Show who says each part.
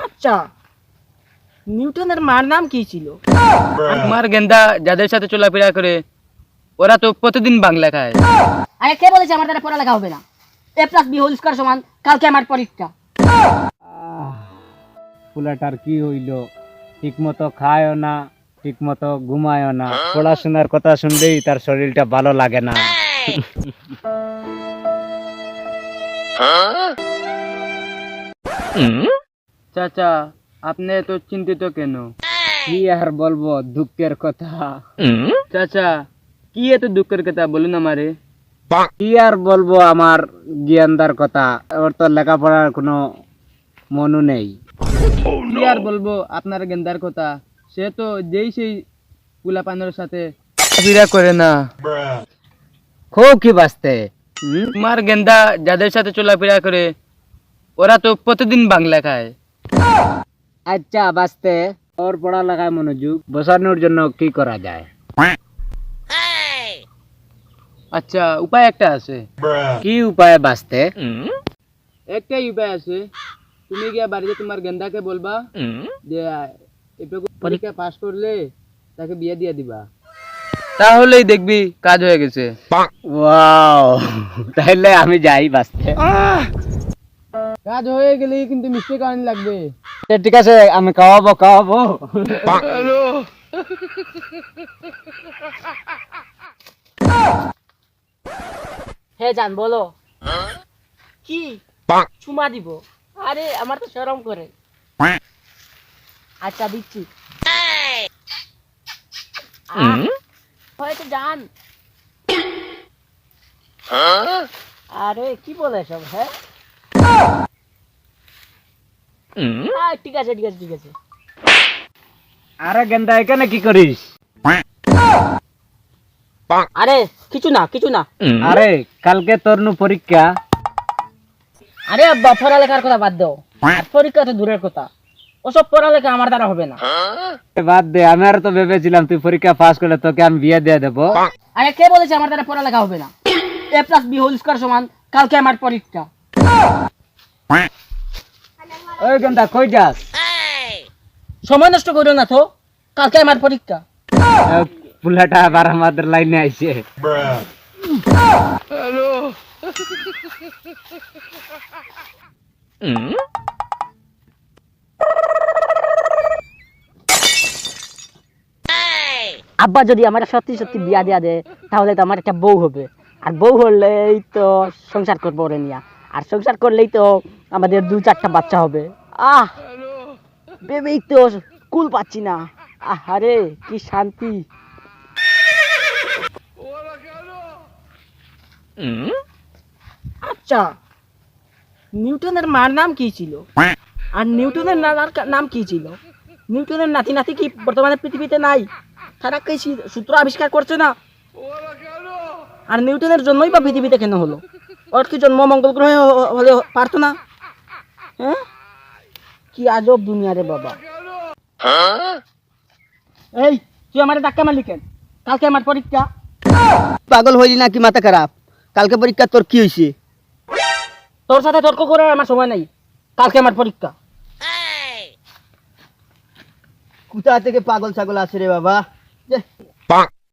Speaker 1: আচ্ছা, নিউটনের মার নাম কি ছিল?
Speaker 2: আমার গেন্দা যাদের সাথে চলাফেরা করে ওরা তো প্রতিদিন বাংলা খায়।
Speaker 1: আরে কে বলেছে আমার দ্বারা পড়ালেখা হবে না? a + b হোল স্কয়ার সমান কালকে আমার পরীক্ষা।
Speaker 3: পোলাটার কি হইল, ঠিক মতো খায়ও না, ঠিক মতো ঘুমায়ও না, পড়াশোনার কথা শুনলেই তার শরীরটা ভালো লাগে না।
Speaker 2: চাচা, আপনি তো চিন্তিত কেন?
Speaker 3: কি আর বলবো, দুঃখের কথা।
Speaker 2: চাচা, কি এত দুঃখের কথা বলুন আমারে।
Speaker 3: কি আর বলবো আমার জ্ঞানদার কথা, ওর তো লেখাপড়ার কোনো মনও নেই।
Speaker 2: কি আর বলবো আপনার গেন্দার কথা, সে তো যেই সেই পোলাপানের সাথে চলাফেরা করে না।
Speaker 3: খুব কি বাঁচতে।
Speaker 2: আমার গেন্দা যাদের সাথে চলাফেরা করে ওরা তো প্রতিদিন বাংলা খায়।
Speaker 3: আচ্ছা বাঁচতে, ওর পড়ালেখায় মনোযোগ বসানোর জন্য কি করা যায়?
Speaker 2: আচ্ছা, উপায় একটা আছে।
Speaker 3: কি উপায়ে বাঁচতে?
Speaker 2: একটাই উপায় আছে, তুমি গিয়া বাড়িতে তোমার গেন্দাকে বলবা যে এটুকু পরীক্ষা পাস করলে তাকে বিয়ে দিয়ে দিবা, তাহলেই দেখবি কাজ হয়ে গেছে।
Speaker 3: ওয়াও, তাহলে আমি যাই বাঁচতে।
Speaker 2: কাজ হয়ে গেলেই কিন্তু মিষ্টি খাওয়ানি লাগবে।
Speaker 3: ঠিক আছে, আমি খাওয়াবো।
Speaker 1: হে জান বলো। কি? চুমা দিব? আরে আমার তো শরম করে। আচ্ছা দিচ্ছি। হয়তো জান। আরে কি বলে সব? হ্যাঁ ঠিক আছে।
Speaker 3: আরে গেন্দা, এখানে কি করিস?
Speaker 1: আরে কিছু না।
Speaker 3: আরে কালকে তোর নু পরীক্ষা।
Speaker 1: আরে আব্বা, পড়ালেখার কথা বাদ দাও। আর পরীক্ষা তো দূরের কথা, ওসব পড়ালেখা আমার দ্বারা হবে না।
Speaker 3: বাদ দে, আমি আর তো ভেবেছিলাম তুই পরীক্ষা পাস করলে তোকে আমি বিয়ে দিয়ে দেবো।
Speaker 1: আরে কে বলেছে আমার দ্বারা পড়ালেখা হবে না? a + b হোল স্কয়ার সমান কালকে আমার পরীক্ষা।
Speaker 3: ওই গেন্দা, কই যাস?
Speaker 1: সময় নষ্ট করো না তো, কালকে আমার পরীক্ষা।
Speaker 3: পুলাটা আবার আমাদের লাইনে আইছে।
Speaker 1: আব্বা যদি আমার সত্যি বিয়া দেয়া দেয়, তাহলে তো আমার একটা বউ হবে, আর বউ হলেই তো সংসার করবো ওরে নিয়া, আর সংসার করলেই তো আমাদের 2-4টা বাচ্চা হবে। ভেবেই তো কুল পাচ্ছি না। আরে কি শান্তি। আচ্ছা, নিউটনের মার নাম কি ছিল? আর নিউটনের নাম কি ছিল? নিউটনের নাতি কি বর্তমানে পৃথিবীতে নাই? তারা কি সূত্র আবিষ্কার করছে না? আর নিউটনের জন্মই বা পৃথিবীতে কেন হলো? ওর কি জন্ম মঙ্গল গ্রহে হলে পারতো না? হ্যাঁ, কি আজব দুনিয়া রে বাবা। এই, তুই আমার ধাক্কা মারলি কেন? কালকে আমার পরীক্ষা।
Speaker 4: পাগল হইলি নাকি, মাথা খারাপ? কালকে পরীক্ষা, তোর কি হয়েছে?
Speaker 1: তোর সাথে তর্ক করার আমার সময় নাই, কালকে আমার পরীক্ষা।
Speaker 4: কোথা থেকে পাগল ছাগল আছে রে বাবা?